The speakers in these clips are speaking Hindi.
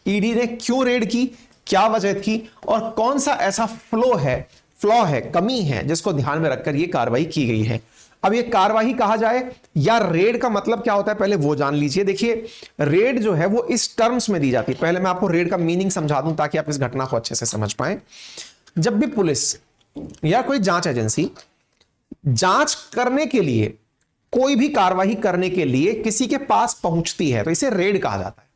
ईडी ने क्यों रेड की, क्या वजह थी, और कौन सा ऐसा फ्लॉ है, कमी है जिसको ध्यान में रखकर यह कार्रवाई की गई है। अब ये कार्रवाई कहा जाए या रेड का मतलब क्या होता है, पहले वो जान लीजिए। देखिए, रेड जो है वो इस टर्म्स में दी जाती है। पहले मैं आपको रेड का मीनिंग समझा दूं ताकि आप इस घटना को अच्छे से समझ पाए। जब भी पुलिस या कोई जांच एजेंसी जांच करने के लिए, कोई भी कार्रवाई करने के लिए किसी के पास पहुंचती है तो इसे रेड कहा जाता है।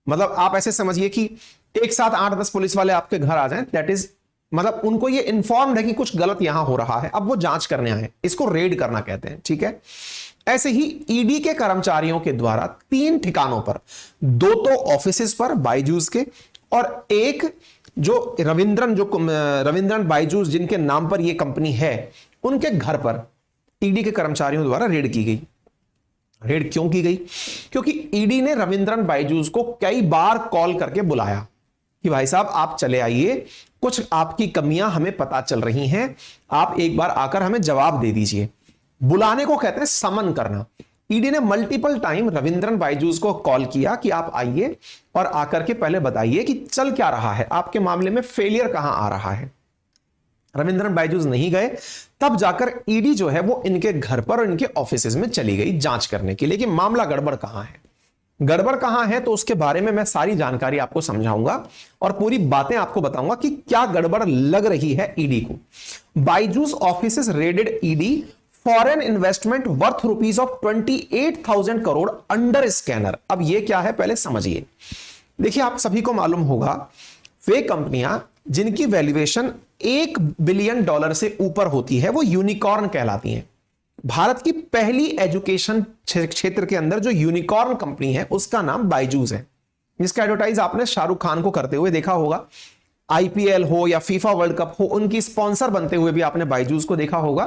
मतलब आप ऐसे समझिए कि एक साथ 8-10 पुलिस वाले आपके घर आ जाएं, दैट इज मतलब उनको ये इन्फॉर्म्ड है कि कुछ गलत यहां हो रहा है, अब वो जांच करने आए, इसको रेड करना कहते हैं। ठीक है, ऐसे ही ईडी के कर्मचारियों के द्वारा 3 ठिकानों पर, 2 तो ऑफिसेज पर बायजूस के, और एक जो रविंद्रन बायजूस जिनके नाम पर यह कंपनी है, उनके घर पर ईडी के कर्मचारियों द्वारा रेड की गई। रेड क्यों की गई? क्योंकि ईडी ने रविंद्रन बायजूस को कई बार कॉल करके बुलाया कि भाई साहब आप चले आइए, कुछ आपकी कमियां हमें पता चल रही हैं, आप एक बार आकर हमें जवाब दे दीजिए। बुलाने को कहते हैं समन करना। ईडी ने मल्टीपल टाइम रविंद्रन बायजूस को कॉल किया कि आप आइए और आकर के पहले बताइए कि चल क्या रहा है, आपके मामले में फेलियर कहां आ रहा है। रविंद्रन बायजूस नहीं गए, तब जाकर ईडी जो है वो इनके घर पर और इनके ऑफिसेज में चली गई जांच करने के लिए कि मामला गड़बड़ कहां है। गड़बड़ कहां है तो उसके बारे में मैं सारी जानकारी आपको समझाऊंगा और पूरी बातें आपको बताऊंगा कि क्या गड़बड़ लग रही है ईडी को। Byju's offices raided ED foreign investment worth rupees of 28,000 crore under scanner. अब ये क्या है पहले समझिए। देखिए, आप सभी को मालूम होगा वे कंपनियां जिनकी वैल्यूएशन $1 बिलियन से ऊपर होती है वो यूनिकॉर्न कहलाती हैं। भारत की पहली एजुकेशन क्षेत्र के अंदर जो यूनिकॉर्न कंपनी है उसका नाम बायजूस है, जिसका एडवर्टाइज आपने शाहरुख खान को करते हुए देखा होगा। आईपीएल हो या फीफा वर्ल्ड कप हो, उनकी स्पॉन्सर बनते हुए भी आपने बायजूस को देखा होगा।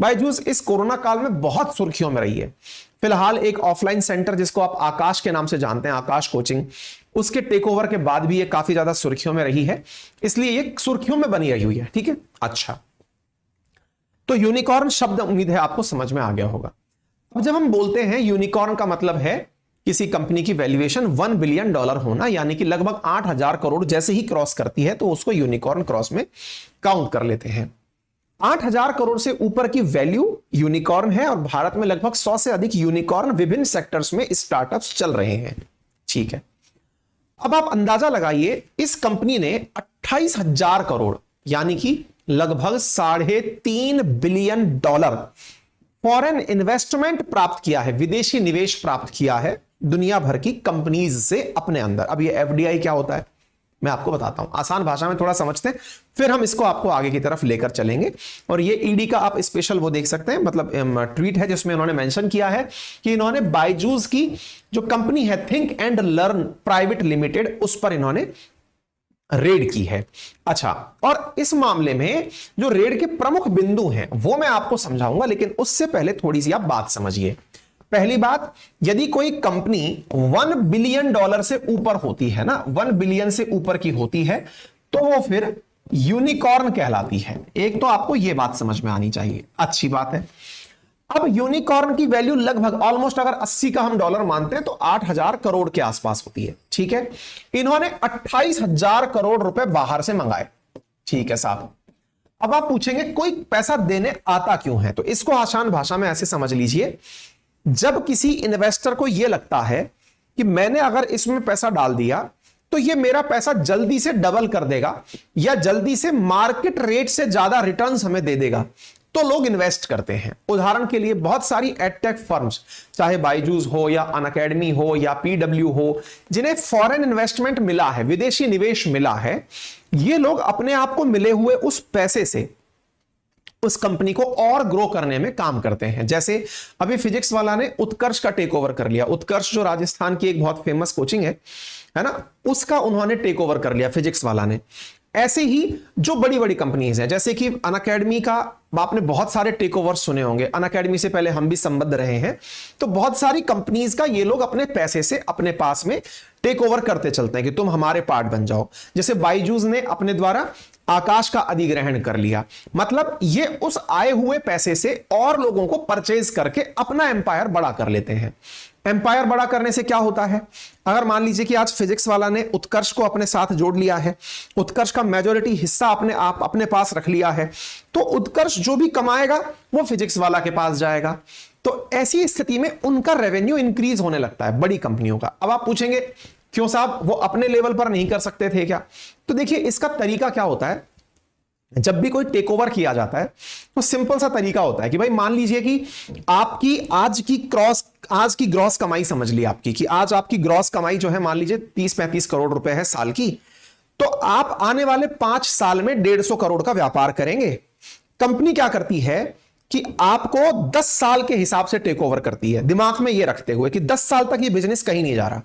बायजूस इस कोरोना काल में बहुत सुर्खियों में रही है। फिलहाल एक ऑफलाइन सेंटर जिसको आप आकाश के नाम से जानते हैं, आकाश कोचिंग, उसके टेक ओवर के बाद भी ये काफी ज्यादा सुर्खियों में रही है, इसलिए ये सुर्खियों में बनी रही हुई है। ठीक है, अच्छा, तो यूनिकॉर्न शब्द उम्मीद है आपको समझ में आ गया होगा। अब जब हम बोलते हैं यूनिकॉर्न का मतलब है किसी कंपनी की वैल्यूएशन $1 बिलियन होना, यानी कि लगभग 8,000 करोड़ जैसे ही क्रॉस करती है तो उसको यूनिकॉर्न क्रॉस में काउंट कर लेते हैं। 8,000 करोड़ से ऊपर की वैल्यू यूनिकॉर्न है और भारत में लगभग 100 से अधिक यूनिकॉर्न विभिन्न सेक्टर्स में स्टार्टअप्स चल रहे हैं। ठीक है, अब आप अंदाजा लगाइए, इस कंपनी ने 28,000 करोड़ यानी कि लगभग $3.5 बिलियन फॉरेन इन्वेस्टमेंट प्राप्त किया है, विदेशी निवेश प्राप्त किया है दुनिया भर की कंपनीज से अपने अंदर। अब ये एफडीआई क्या होता है मैं आपको बताता हूं, आसान भाषा में थोड़ा समझते हैं, फिर हम इसको आपको आगे की तरफ लेकर चलेंगे। और ये ईडी का आप स्पेशल वो देख सकते हैं, मतलब ट्वीट है जिसमें इन्होंने मेंशन किया है कि इन्होंने बायजूस की जो कंपनी है think and learn private limited, उस पर इन्होंने रेड की है। अच्छा, और इस मामले में जो रेड के प्रमुख बिंदु हैं वो मैं आपको समझाऊंगा, लेकिन उससे पहले थोड़ी सी आप बात समझिए। पहली बात, यदि कोई कंपनी $1 बिलियन से ऊपर होती है ना, 1 बिलियन से ऊपर की होती है तो वो फिर यूनिकॉर्न कहलाती है। एक तो आपको यह बात समझ में आनी चाहिए, अच्छी बात है। अब यूनिकॉर्न की वैल्यू लगभग ऑलमोस्ट अगर 80 का हम डॉलर मानते हैं तो 8,000 करोड़ के आसपास होती है। ठीक है, इन्होंने 28,000 करोड़ रुपए बाहर से मंगाए। ठीक है साहब, अब आप पूछेंगे कोई पैसा देने आता क्यों है, तो इसको आसान भाषा में ऐसे समझ लीजिए, जब किसी इन्वेस्टर को यह लगता है कि मैंने अगर इसमें पैसा डाल दिया तो ये मेरा पैसा जल्दी से डबल कर देगा या जल्दी से मार्केट रेट से ज्यादा रिटर्न्स हमें दे देगा, तो लोग इन्वेस्ट करते हैं। उदाहरण के लिए बहुत सारी एडटेक फर्म्स, चाहे बायजूस हो या अनअकैडमी हो या पीडब्ल्यू हो, जिन्हें फॉरेन इन्वेस्टमेंट मिला है, विदेशी निवेश मिला है, ये लोग अपने आप को मिले हुए उस पैसे से उस कंपनी को और ग्रो करने में काम करते हैं। जैसे अभी फिजिक्स वाला ने उत्कर्ष का टेक ओवर कर लिया। उत्कर्ष जो राजस्थान की एक बहुत फेमस कोचिंग है ना, उसका उन्होंने टेक ओवर कर लिया फिजिक्स वाला ने। ऐसे ही जो बड़ी बड़ी कंपनीज हैं, जैसे कि अनअकैडमी का आपने बहुत सारे टेक ओवर सुने होंगे, अनअकैडमी से पहले हम भी संबद्ध रहे हैं, तो बहुत सारी कंपनीज का ये लोग अपने पैसे से अपने पास में टेक ओवर करते चलते हैं कि तुम हमारे पार्ट बन जाओ। जैसे बायजूस ने अपने द्वारा आकाश का अधिग्रहण कर लिया, मतलब ये उस आए हुए पैसे से और लोगों को परचेज करके अपना एम्पायर बड़ा कर लेते हैं। एम्पायर बड़ा करने से क्या होता है, अगर मान लीजिए कि आज फिजिक्स वाला ने उत्कर्ष को अपने साथ जोड़ लिया है, उत्कर्ष का मेजॉरिटी हिस्सा अपने पास रख लिया है, तो उत्कर्ष जो भी कमाएगा वो फिजिक्स वाला के पास जाएगा। तो ऐसी स्थिति में उनका रेवेन्यू इंक्रीज होने लगता है, बड़ी कंपनियों का। अब आप पूछेंगे क्यों साहब, वो अपने लेवल पर नहीं कर सकते थे क्या? तो देखिए इसका तरीका क्या होता है, जब भी कोई टेक ओवर किया जाता है तो सिंपल सा तरीका होता है कि भाई मान लीजिए कि आपकी आज की ग्रॉस कमाई समझ ली आपकी, कि आज आपकी ग्रॉस कमाई जो है मान लीजिए 30-35 करोड़ रुपए है साल की, तो आप आने वाले 5 साल में 150 करोड़ का व्यापार करेंगे। कंपनी क्या करती है कि आपको 10 साल के हिसाब से टेक ओवर करती है, दिमाग में यह रखते हुए कि 10 साल तक ये बिजनेस कहीं नहीं जा रहा।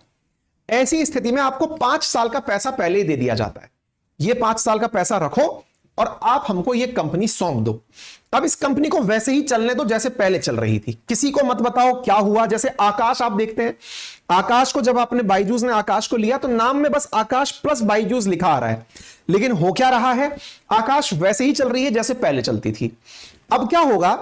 ऐसी स्थिति में आपको 5 साल का पैसा पहले ही दे दिया जाता है, ये 5 साल का पैसा रखो और आप हमको ये कंपनी सौंप दो। अब इस कंपनी को वैसे ही चलने दो जैसे पहले चल रही थी, किसी को मत बताओ क्या हुआ। जैसे आकाश आप देखते हैं, आकाश को जब आपने बायजूस ने आकाश को लिया तो नाम में बस आकाश प्लस बायजूस लिखा आ रहा है, लेकिन हो क्या रहा है, आकाश वैसे ही चल रही है जैसे पहले चलती थी। अब क्या होगा,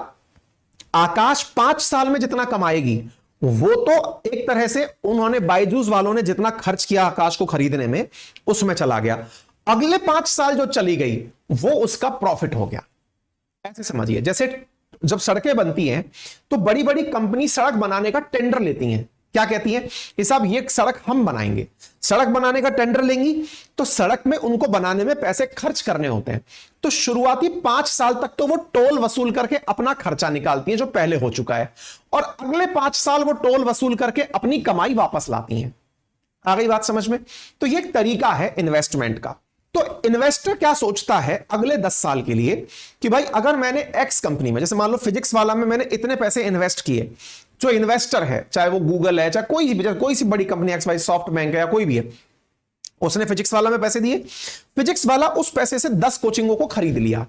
आकाश 5 साल में जितना कमाएगी वो तो एक तरह से उन्होंने बायजूस वालों ने जितना खर्च किया आकाश को खरीदने में उसमें चला गया, अगले 5 साल जो चली गई वो उसका प्रॉफिट हो गया। ऐसे समझिए, जैसे जब सड़कें बनती हैं तो बड़ी बड़ी कंपनी सड़क बनाने का टेंडर लेती हैं, क्या कहती हैं कि साहब ये सड़क हम बनाएंगे, सड़क बनाने का टेंडर लेंगी तो सड़क में उनको बनाने में पैसे खर्च करने होते हैं, तो शुरुआती 5 साल तक तो वो टोल वसूल करके अपना खर्चा निकालती हैं जो पहले हो चुका है, और अगले 5 साल वो टोल वसूल करके अपनी कमाई वापस लाती हैं। आ गई बात समझ में? तो ये एक तरीका है इन्वेस्टमेंट का। तो इन्वेस्टर क्या सोचता है अगले 10 साल के लिए कि भाई अगर मैंने एक्स कंपनी में, जैसे मान लो फिजिक्स वाला में मैंने इतने पैसे इन्वेस्ट किए, जो इन्वेस्टर है चाहे वो गूगल है चाहे कोई सी बड़ी company X Y SoftBank है या कोई भी है, उसने फिजिक्स वाला में पैसे दिए, फिजिक्स वाला उस पैसे से 10 कोचिंगों को खरीद लिया,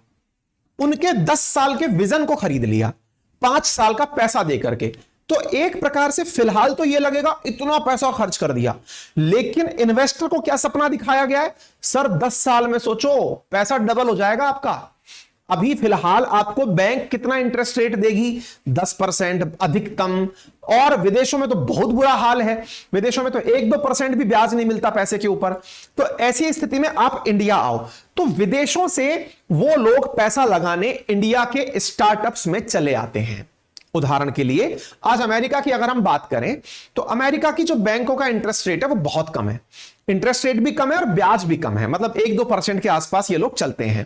उनके 10 साल के विजन को खरीद लिया 5 साल का पैसा दे करके। तो एक प्रकार से फिलहाल तो यह लगेगा इतना पैसा खर्च कर दिया, लेकिन इन्वेस्टर को क्या सपना दिखाया गया है, सर 10 साल में सोचो पैसा डबल हो जाएगा आपका। अभी फिलहाल आपको बैंक कितना इंटरेस्ट रेट देगी, 10% अधिकतम, और विदेशों में तो बहुत बुरा हाल है, विदेशों में तो 1-2% भी ब्याज नहीं मिलता पैसे के ऊपर। तो ऐसी स्थिति में आप इंडिया आओ तो विदेशों से वो लोग पैसा लगाने इंडिया के स्टार्टअप्स में चले आते हैं। उदाहरण के लिए आज अमेरिका की अगर हम बात करें तो अमेरिका की जो बैंकों का इंटरेस्ट रेट है वो बहुत कम है, इंटरेस्ट रेट भी कम है और ब्याज भी कम है, मतलब 1-2% के आसपास ये लोग चलते हैं।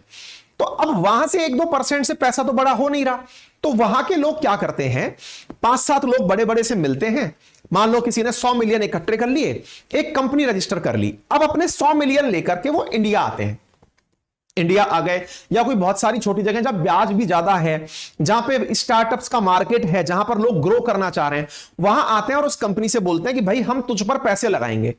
तो अब वहां से 1-2% से पैसा तो बड़ा हो नहीं रहा, तो वहां के लोग क्या करते हैं, 5-7 लोग बड़े बड़े से मिलते हैं, मान लो किसी ने 100 मिलियन इकट्ठे कर लिए, एक कंपनी रजिस्टर कर ली, अब अपने 100 मिलियन लेकर के वो इंडिया आते हैं, इंडिया आ गए या कोई बहुत सारी छोटी जगह जहां ब्याज भी ज्यादा है, जहां पे स्टार्टअप्स का मार्केट है, जहां पर लोग ग्रो करना चाह रहे हैं, वहां आते हैं और उस कंपनी से बोलते हैं कि भाई हम तुझ पर पैसे लगाएंगे,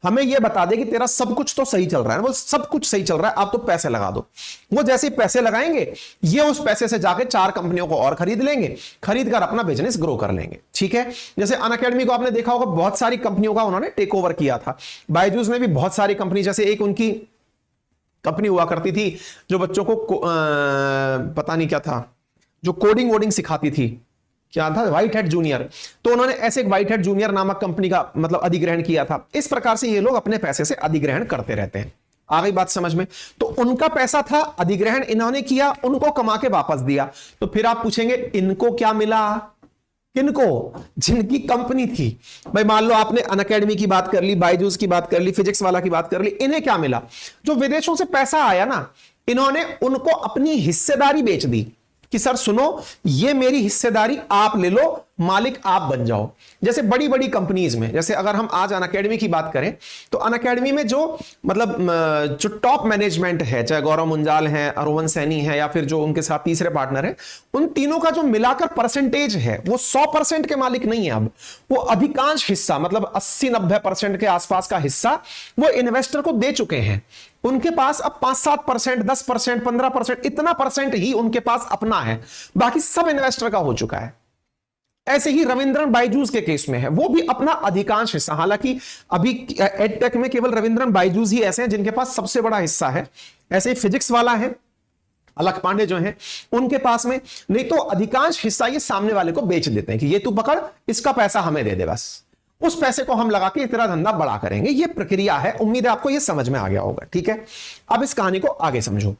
हमें यह बता दे कि तेरा सब कुछ तो सही चल रहा है, वो सब कुछ सही चल रहा है, आप तो पैसे लगा दो। वो जैसे ही पैसे लगाएंगे ये उस पैसे से जाके 4 कंपनियों को और खरीद लेंगे, खरीद कर अपना बिजनेस ग्रो कर लेंगे। ठीक है, जैसे अनअकैडमी को आपने देखा होगा, बहुत सारी कंपनियों का उन्होंने टेक ओवर किया था, बायजूस ने भी बहुत सारी कंपनी, जैसे एक उनकी कंपनी हुआ करती थी जो बच्चों को पता नहीं क्या था, जो कोडिंग वोडिंग सिखाती थी, क्या था, व्हाइट हेड जूनियर, तो उन्होंने ऐसे एक व्हाइट हेड जूनियर नामक कंपनी का मतलब अधिग्रहण किया था। इस प्रकार से ये लोग अपने पैसे से अधिग्रहण करते रहते हैं। आ गई बात समझ में? तो उनका पैसा था, अधिग्रहण इन्होंने किया, उनको कमा के वापस दिया। तो फिर आप पूछेंगे इनको क्या मिला, किनको, जिनकी कंपनी थी। भाई मान लो आपने अनअकैडमी की बात कर ली, बायजूस की बात कर ली, फिजिक्स वाला की बात कर ली, इन्हें क्या मिला, जो विदेशों से पैसा आया ना, इन्होंने उनको अपनी हिस्सेदारी बेच दी कि सर सुनो ये मेरी हिस्सेदारी आप ले लो, मालिक आप बन जाओ। जैसे बड़ी बड़ी कंपनीज में, जैसे अगर हम आज अनअकैडमी की बात करें तो अनअकैडमी में जो मतलब जो टॉप मैनेजमेंट है, चाहे गौरव मुंजाल है, अरुण सैनी है, या फिर जो उनके साथ तीसरे पार्टनर है, उन तीनों का जो मिलाकर परसेंटेज है वो 100% के मालिक नहीं है। अब वो अधिकांश हिस्सा मतलब 80-90% के आसपास का हिस्सा वो इन्वेस्टर को दे चुके हैं। उनके पास अब 5-7%, 10%, 15%, इतना परसेंट ही उनके पास अपना है, बाकी सब इन्वेस्टर का हो चुका है। ऐसे ही रविंद्रन बायजूस के केस में है, वो भी अपना अधिकांश हिस्सा, हालांकि अभी एडटेक में केवल रविंद्रन बायजूस ही ऐसे हैं जिनके पास सबसे बड़ा हिस्सा है, ऐसे ही फिजिक्स वाला है, अलख पांडे जो हैं उनके पास में, नहीं तो अधिकांश हिस्सा ये सामने वाले को बेच देते हैं कि ये तू पकड़, इसका पैसा हमें दे दे बस। उस पैसे को हम लगा के तेरा धंधा बड़ा करेंगे। ये प्रक्रिया है। उम्मीद है आपको ये समझ में आ गया होगा। ठीक है, अब इस कहानी को आगे समझो।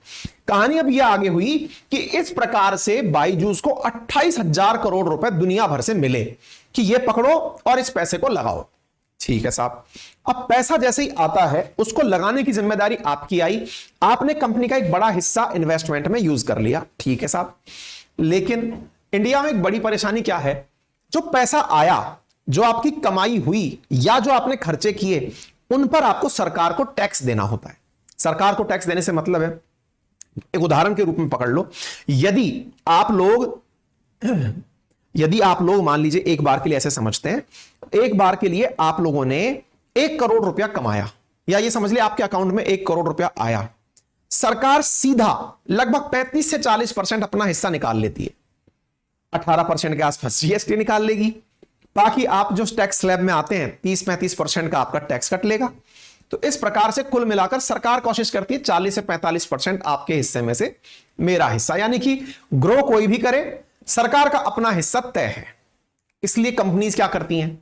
कहानी अब ये आगे हुई कि इस प्रकार से बायजूस को 28,000 करोड़ रुपए दुनिया भर से मिले कि ये पकड़ो और इस पैसे को लगाओ। ठीक है साहब, अब पैसा जैसे ही आता है उसको लगाने की जिम्मेदारी आपकी आई। आपने कंपनी का एक बड़ा हिस्सा इन्वेस्टमेंट में यूज कर लिया। ठीक है साहब, लेकिन इंडिया में एक बड़ी परेशानी क्या है, जो पैसा आया, जो आपकी कमाई हुई या जो आपने खर्चे किए, उन पर आपको सरकार को टैक्स देना होता है। सरकार को टैक्स देने से मतलब है, एक उदाहरण के रूप में पकड़ लो, यदि आप लोग मान लीजिए एक बार के लिए ऐसे समझते हैं, एक बार के लिए आप लोगों ने 1 करोड़ रुपया कमाया, या ये समझ लिया आपके अकाउंट में 1 करोड़ रुपया आया, सरकार सीधा लगभग 35 से 40% अपना हिस्सा निकाल लेती है। 18% के आसपास जीएसटी निकाल लेगी, बाकी आप जो टैक्स स्लैब में आते हैं 30-35% का आपका टैक्स कट लेगा। तो इस प्रकार से कुल मिलाकर सरकार कोशिश करती है 40 से 45% आपके हिस्से में से मेरा हिस्सा, यानी कि ग्रो कोई भी करे, सरकार का अपना हिस्सा तय है। इसलिए कंपनीज क्या करती हैं,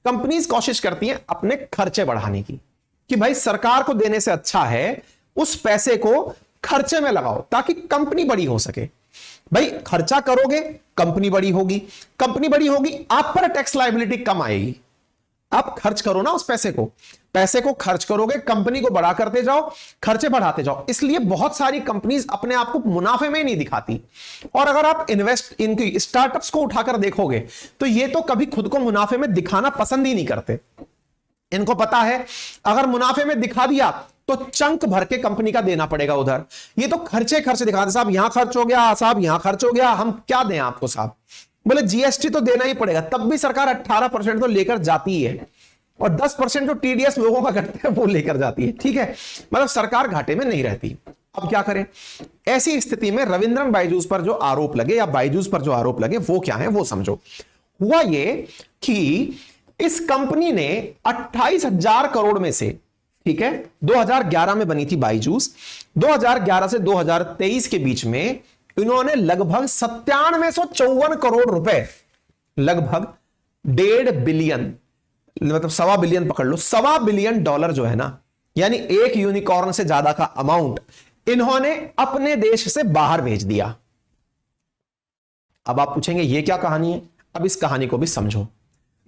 कंपनीज कोशिश करती हैं अपने खर्चे बढ़ाने की, कि भाई सरकार को देने से अच्छा है उस पैसे को खर्चे में लगाओ ताकि कंपनी बड़ी हो सके। भाई खर्चा करोगे कंपनी बड़ी होगी, कंपनी बड़ी होगी आप पर टैक्स लायबिलिटी कम आएगी। आप खर्च करो ना उस पैसे को खर्च करोगे, कंपनी को बड़ा करते जाओ, खर्चे बढ़ाते जाओ। इसलिए बहुत सारी कंपनीज अपने आप को मुनाफे में ही नहीं दिखाती। और अगर आप इनकी स्टार्टअप्स को उठाकर देखोगे तो ये तो कभी खुद को मुनाफे में दिखाना पसंद ही नहीं करते। इनको पता है अगर मुनाफे में दिखा दिया तो चंक भर के कंपनी का देना पड़ेगा उधर। ये तो खर्चे दिखाते, साहब यहां खर्च हो गया, साहब यहां खर्च हो गया, हम क्या दें आपको साहब। बोले जीएसटी तो देना ही पड़ेगा, तब भी सरकार 18% तो लेकर जाती है, और 10% जो टीडीएस लोगों का करते हैं वो लेकर जाती है। ठीक है, मतलब सरकार घाटे में नहीं रहती। अब क्या करें ऐसी स्थिति में? रविंद्रन बायजूस पर जो आरोप लगे, या बायजूस पर जो आरोप लगे, वो क्या है वो समझो। हुआ ये कि इस कंपनी ने 28,000 करोड़ में से, ठीक है, 2011 में बनी थी बायजूस, 2011 से 2023 के बीच में इन्होंने लगभग 9754 करोड़ रुपए, लगभग 1.5 बिलियन, मतलब 1.25 बिलियन पकड़ लो, $1.25 बिलियन जो है ना, यानी एक यूनिकॉर्न से ज्यादा का अमाउंट इन्होंने अपने देश से बाहर भेज दिया। अब आप पूछेंगे ये क्या कहानी है? अब इस कहानी को भी समझो।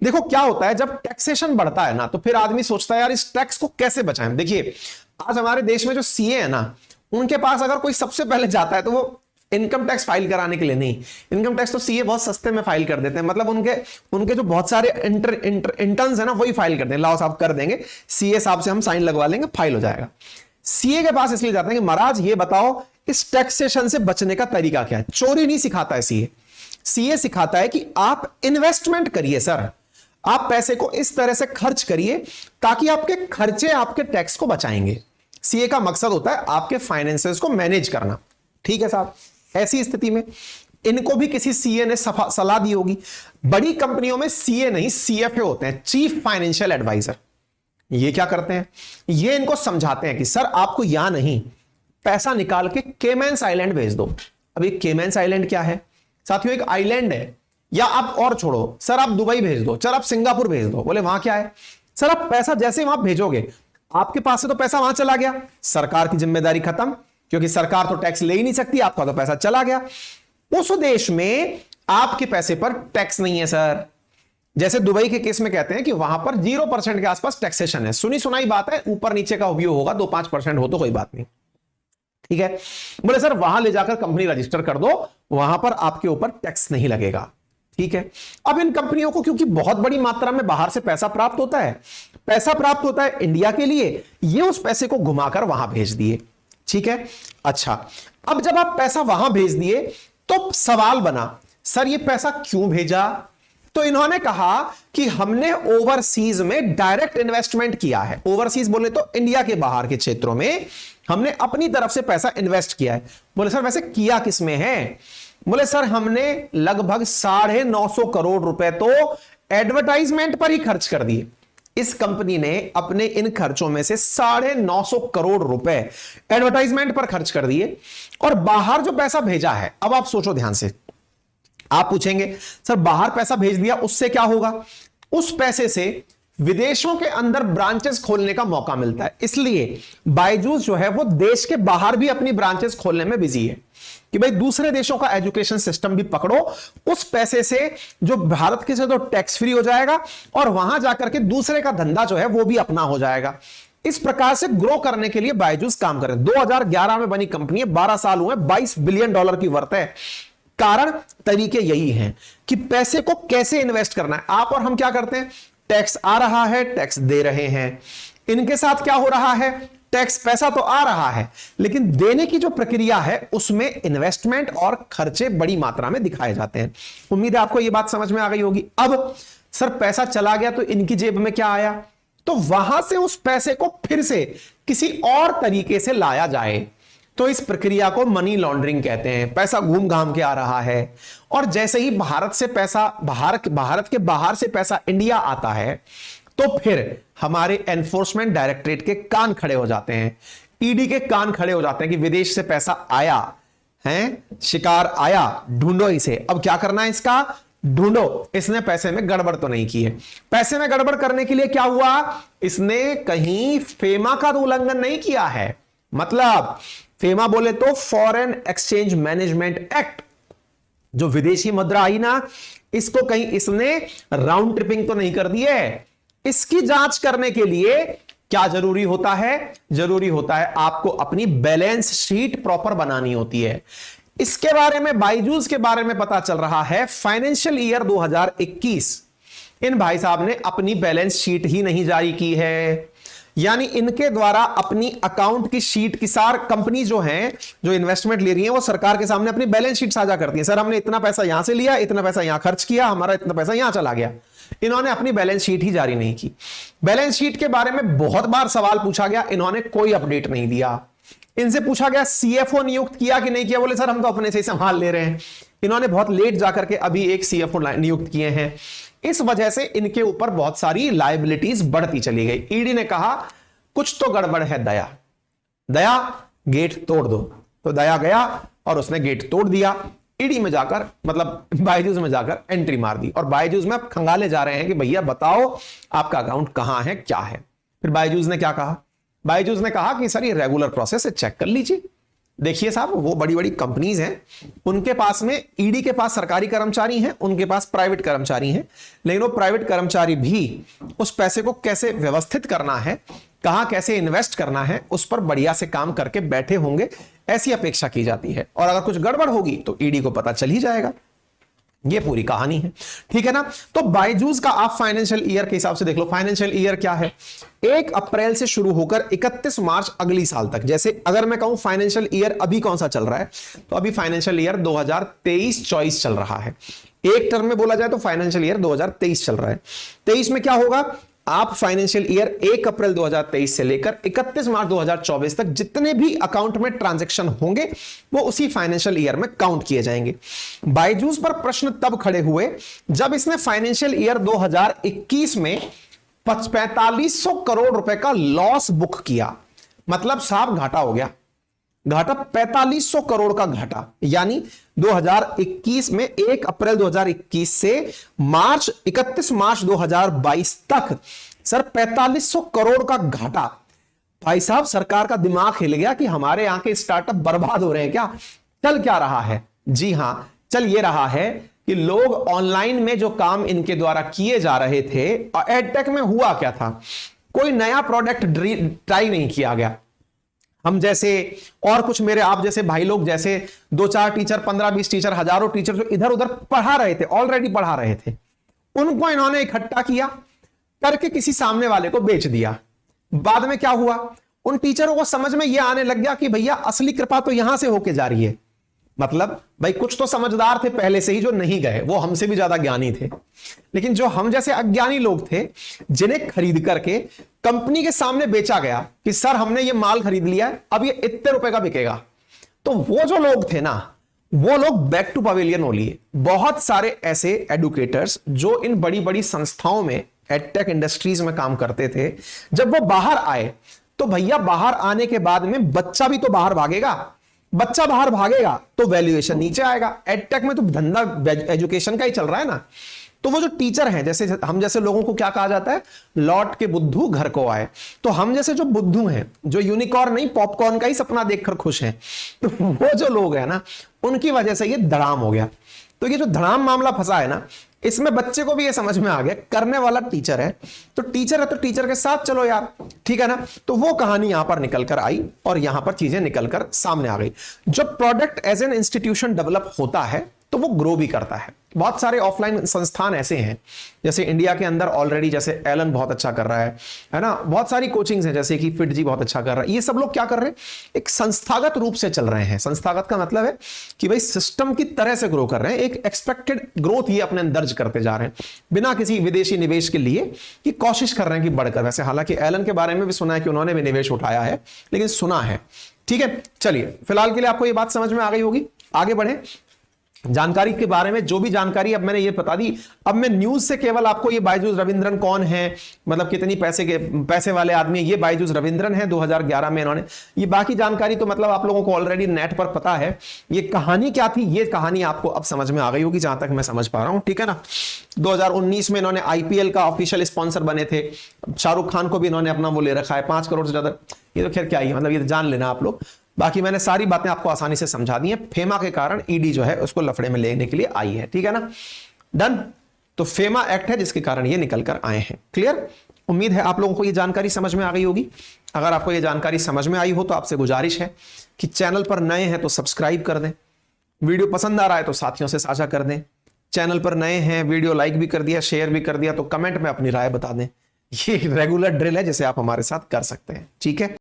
देखो क्या होता है, जब टैक्सेशन बढ़ता है ना तो फिर आदमी सोचता है यार इस टैक्स को कैसे बचाएं। देखिए आज हमारे देश में जो सीए है ना, उनके पास अगर कोई सबसे पहले जाता है तो वो इनकम टैक्स फाइल कराने के लिए नहीं, इनकम टैक्स तो सीए बहुत सस्ते में फाइल कर देते हैं, मतलब उनके जो बहुत सारे इंटर्न्स है ना वही फाइल कर देंगे, लाओ साहब कर देंगे, सीए साहब से हम साइन लगवा लेंगे, फाइल हो जाएगा। सीए के पास इसलिए जाते हैं कि महाराज ये बताओ इस टैक्सेशन से बचने का तरीका क्या है। चोरी नहीं सिखाता है सीए सिखाता है कि आप इन्वेस्टमेंट करिए सर, आप पैसे को इस तरह से खर्च करिए ताकि आपके खर्चे आपके टैक्स को बचाएंगे। सीए का मकसद होता है आपके फाइनेंसेस को मैनेज करना। ठीक है साहब, ऐसी स्थिति में इनको भी किसी सीए ने सलाह दी होगी। बड़ी कंपनियों में सीए नहीं सीएफए होते हैं, चीफ फाइनेंशियल एडवाइजर। ये क्या करते हैं, ये इनको समझाते हैं कि सर आपको यहां नहीं, पैसा निकाल के केमैन्स आइलैंड भेज दो। अब ये केमैन्स आइलैंड क्या है साथियों? एक आइलैंड है, या आप और छोड़ो सर आप दुबई भेज दो, चल आप सिंगापुर भेज दो। बोले वहां क्या है? सर आप पैसा जैसे वहां भेजोगे आपके पास से तो पैसा वहां चला गया, सरकार की जिम्मेदारी खत्म, क्योंकि सरकार तो टैक्स ले ही नहीं सकती, आपका तो पैसा चला गया। उस देश में आपके पैसे पर टैक्स नहीं है सर। जैसे दुबई के केस में कहते हैं कि वहां पर 0% के आसपास टैक्सेशन है। सुनी सुनाई बात है, ऊपर नीचे का व्यू होगा, 2-5% हो तो कोई बात नहीं। ठीक है, बोले सर वहां ले जाकर कंपनी रजिस्टर कर दो, वहां पर आपके ऊपर टैक्स नहीं लगेगा। ठीक है, अब इन कंपनियों को क्योंकि बहुत बड़ी मात्रा में बाहर से पैसा प्राप्त होता है इंडिया के लिए, ये उस पैसे को घुमाकर वहां भेज दिए। ठीक है, अच्छा अब जब आप पैसा वहां भेज दिए तो सवाल बना सर ये पैसा क्यों भेजा? तो इन्होंने कहा कि हमने ओवरसीज में डायरेक्ट इन्वेस्टमेंट किया है। ओवरसीज बोले तो इंडिया के बाहर के क्षेत्रों में हमने अपनी तरफ से पैसा इन्वेस्ट किया है। बोले सर वैसे किया किसमें है? बोले सर हमने लगभग 950 करोड़ रुपए तो एडवर्टाइजमेंट पर ही खर्च कर दिए। इस कंपनी ने अपने इन खर्चों में से 950 करोड़ रुपए एडवर्टाइजमेंट पर खर्च कर दिए, और बाहर जो पैसा भेजा है, अब आप सोचो ध्यान से, आप पूछेंगे सर बाहर पैसा भेज दिया उससे क्या होगा? उस पैसे से विदेशों के अंदर ब्रांचेस खोलने का मौका मिलता है। इसलिए बायजूस जो है वो देश के बाहर भी अपनी ब्रांचेस खोलने में बिजी है कि भाई दूसरे देशों का एजुकेशन सिस्टम भी पकड़ो, उस पैसे से जो भारत के से तो टैक्स फ्री हो जाएगा और वहां जाकर के दूसरे का धंधा जो है वो भी अपना हो जाएगा। इस प्रकार से ग्रो करने के लिए बायजूस काम कर रहे हैं। 2011 में बनी कंपनी है, 12 साल हुए, $22 बिलियन की वर्थ है। कारण तरीके यही हैं कि पैसे को कैसे इन्वेस्ट करना है। आप और हम क्या करते हैं, टैक्स आ रहा है, टैक्स दे रहे हैं। इनके साथ क्या हो रहा है, टैक्स पैसा तो आ रहा है लेकिन देने की जो प्रक्रिया है उसमें इन्वेस्टमेंट और खर्चे बड़ी मात्रा में दिखाए जाते हैं। उम्मीद है आपको यह बात समझ में आ गई होगी। अब सर पैसा चला गया तो इनकी जेब में क्या आया, तो वहां से उस पैसे को फिर से किसी और तरीके से लाया जाए, तो इस प्रक्रिया को मनी लॉन्ड्रिंग कहते हैं। पैसा घूम घाम के आ रहा है और जैसे ही भारत से पैसा भारत के बाहर से पैसा इंडिया आता है तो फिर हमारे एनफोर्समेंट डायरेक्टरेट के कान खड़े हो जाते हैं, ईडी के कान खड़े हो जाते हैं कि विदेश से पैसा आया है, शिकार आया, ढूंढो इसे। अब क्या करना है, इसका ढूंढो, इसने पैसे में गड़बड़ तो नहीं की है। पैसे में गड़बड़ करने के लिए क्या हुआ, इसने कहीं फेमा का तो उल्लंघन नहीं किया है। मतलब फेमा बोले तो फॉरेन एक्सचेंज मैनेजमेंट एक्ट, जो विदेशी मुद्रा आई ना, इसको कहीं इसने राउंड ट्रिपिंग तो नहीं कर दी है। इसकी जांच करने के लिए क्या जरूरी होता है, जरूरी होता है आपको अपनी बैलेंस शीट प्रॉपर बनानी होती है। इसके बारे में, बायजूस के बारे में पता चल रहा है फाइनेंशियल ईयर 2021 इन भाई साहब ने अपनी बैलेंस शीट ही नहीं जारी की है। यानी इनके द्वारा अपनी अकाउंट की शीट की सार कंपनी जो हैं, जो इन्वेस्टमेंट ले रही हैं, वो सरकार के सामने अपनी बैलेंस शीट साझा करती है। सर हमने इतना पैसा यहां से लिया, इतना पैसा यहां खर्च किया, हमारा इतना पैसा यहां चला गया। इन्होंने अपनी बैलेंस शीट ही जारी नहीं की। बैलेंस शीट के बारे में बहुत बार सवाल पूछा गया, इन्होंने कोई अपडेट नहीं दिया। इनसे पूछा गया सीएफओ नियुक्त किया कि नहीं किया, बोले सर हम तो अपने से ही संभाल ले रहे हैं। इन्होंने बहुत लेट जाकर के अभी एक सीएफओ नियुक्त किए हैं। इस वजह से इनके ऊपर बहुत सारी लायबिलिटीज बढ़ती चली गई। ईडी ने कहा कुछ तो गड़बड़ है, दया दया गेट तोड़ दो, तो दया गया और उसने गेट तोड़ दिया। ईडी में जाकर, मतलब बायजूस में जाकर एंट्री मार दी और बायजूस में अब खंगाले जा रहे हैं कि भैया बताओ आपका अकाउंट कहां है, क्या है। फिर बायजूस ने क्या कहा, बायजूस ने कहा कि सर ये रेगुलर प्रोसेस है, चेक कर लीजिए। देखिए साहब, वो बड़ी बड़ी कंपनीज हैं, उनके पास में, ईडी के पास सरकारी कर्मचारी हैं, उनके पास प्राइवेट कर्मचारी हैं, लेकिन वो प्राइवेट कर्मचारी भी उस पैसे को कैसे व्यवस्थित करना है, कहां कैसे इन्वेस्ट करना है, उस पर बढ़िया से काम करके बैठे होंगे, ऐसी अपेक्षा की जाती है। और अगर कुछ गड़बड़ होगी तो ईडी को पता चल ही जाएगा। ये पूरी कहानी है, ठीक है ना। तो बायजूस का आप फाइनेंशियल ईयर के हिसाब से देख लो। फाइनेंशियल ईयर क्या है, 1 अप्रैल से शुरू होकर 31 मार्च अगली साल तक। जैसे अगर मैं कहूं फाइनेंशियल ईयर अभी कौन सा चल रहा है, तो अभी फाइनेंशियल ईयर 2023-24 चल रहा है। एक टर्म में बोला जाए तो फाइनेंशियल ईयर 2023 चल रहा है। 23 में क्या होगा, आप फाइनेंशियल ईयर 1 अप्रैल 2023 से लेकर 31 मार्च 2024 तक जितने भी अकाउंट में ट्रांजैक्शन होंगे वो उसी फाइनेंशियल ईयर में काउंट किए जाएंगे। बायजूस पर प्रश्न तब खड़े हुए जब इसने फाइनेंशियल ईयर 2021 में 4500 करोड़ रुपए का लॉस बुक किया। मतलब साहब घाटा हो गया, घाटा 4500 करोड़ का घाटा। यानी 2021 में 1 अप्रैल 2021 से 31 मार्च 2022 तक सर 4500 करोड़ का घाटा। भाई साहब सरकार का दिमाग हिल गया कि हमारे यहां के स्टार्टअप बर्बाद हो रहे हैं क्या। चल क्या रहा है, जी हां चल ये रहा है कि लोग ऑनलाइन में जो काम इनके द्वारा किए जा रहे थे, एडटेक में हुआ क्या था, कोई नया प्रोडक्ट ट्राई नहीं किया गया। हम जैसे और कुछ मेरे आप जैसे भाई लोग, जैसे 2-4 टीचर, 15-20 टीचर, हजारों टीचर जो इधर उधर पढ़ा रहे थे, ऑलरेडी पढ़ा रहे थे, उनको इन्होंने इकट्ठा किया करके किसी सामने वाले को बेच दिया। बाद में क्या हुआ, उन टीचरों को समझ में यह आने लग गया कि भैया असली कृपा तो यहां से होके जा रही है। मतलब भाई कुछ तो समझदार थे पहले से ही जो नहीं गए, वो हमसे भी ज्यादा ज्ञानी थे। लेकिन जो हम जैसे अज्ञानी लोग थे, जिन्हें खरीद करके कंपनी के सामने बेचा गया कि सर हमने ये माल खरीद लिया है, अब ये इतने रुपए का बिकेगा, तो वो जो लोग थे ना, वो लोग बैक टू पवेलियन हो लिए। बहुत सारे ऐसे एडुकेटर्स जो इन बड़ी बड़ी संस्थाओं में, एडटेक इंडस्ट्रीज में काम करते थे, जब वो बाहर आए तो भैया बाहर आने के बाद में बच्चा भी तो बाहर भागेगा, बच्चा बाहर भागेगा तो वैल्यूएशन नीचे आएगा। एडटेक में तो धंधा एजुकेशन का ही चल रहा है ना। तो वो जो टीचर हैं, जैसे हम जैसे लोगों को क्या कहा जाता है, लौट के बुद्धू घर को आए। तो हम जैसे जो बुद्धू हैं, जो यूनिकॉर्न नहीं पॉपकॉर्न का ही सपना देखकर खुश हैं, तो वो जो लोग हैं ना, उनकी वजह से ये धड़ाम हो गया। तो ये जो धड़ाम मामला फंसा है ना, इसमें बच्चे को भी ये समझ में आ गया, करने वाला टीचर है, तो टीचर है तो टीचर के साथ चलो यार, ठीक है ना। तो वो कहानी यहां पर निकल कर आई और यहां पर चीजें निकल कर सामने आ गई। जब product as an institution develop होता है तो वो ग्रो भी करता है। बहुत सारे ऑफलाइन संस्थान ऐसे हैं, जैसे इंडिया के अंदर ऑलरेडी जैसे एलन बहुत अच्छा कर रहा है ना, बहुत सारी कोचिंग्स हैं, जैसे कि फिट जी बहुत अच्छा कर रहा है। ये सब लोग क्या कर रहे हैं, एक संस्थागत रूप से चल रहे हैं। संस्थागत का मतलब है कि भाई सिस्टम की तरह से ग्रो कर रहे हैं, एक एक्सपेक्टेड ग्रोथ ये अपने दर्ज करते जा रहे हैं बिना किसी विदेशी निवेश के लिए, कि कोशिश कर रहे हैं कि बढ़कर। वैसे हालांकि एलन के बारे में भी सुना है कि उन्होंने भी निवेश उठाया है, लेकिन सुना है, ठीक है। चलिए फिलहाल के लिए आपको ये बात समझ में आ गई होगी, आगे बढ़े। जानकारी के बारे में जो भी जानकारी अब मैंने ये बता दी, अब मैं न्यूज से केवल आपको ये बायजूस रविंद्रन कौन है, मतलब कितनी पैसे वाले आदमी, ये बायजूस रविंद्रन है, 2011 में इन्होंने, ये बाकी जानकारी तो मतलब आप लोगों को ऑलरेडी नेट पर पता है। ये कहानी क्या थी, ये कहानी आपको अब समझ में आ गई होगी, जहां तक मैं समझ पा रहा हूं, ठीक है ना। 2019 में इन्होंने आईपीएल का ऑफिशियल स्पॉन्सर बने थे, शाहरुख खान को भी इन्होंने अपना वो ले रखा है 5 करोड़ से ज्यादा। ये तो खैर क्या ही, मतलब ये तो जान लेना आप लोग, बाकी मैंने सारी बातें आपको आसानी से समझा दी हैं। फेमा के कारण ईडी जो है उसको लफड़े में लेने के लिए आई है, ठीक है ना, डन। तो फेमा एक्ट है जिसके कारण ये निकल कर आए हैं, क्लियर। उम्मीद है आप लोगों को ये जानकारी समझ में आ गई होगी। अगर आपको ये जानकारी समझ में आई हो तो आपसे गुजारिश है कि चैनल पर नए हैं तो सब्सक्राइब कर दें, वीडियो पसंद आ रहा है तो साथियों से साझा कर दें, चैनल पर नए हैं, वीडियो लाइक भी कर दिया, शेयर भी कर दिया, तो कमेंट में अपनी राय बता दें। ये रेगुलर ड्रिल है जिसे आप हमारे साथ कर सकते हैं, ठीक है।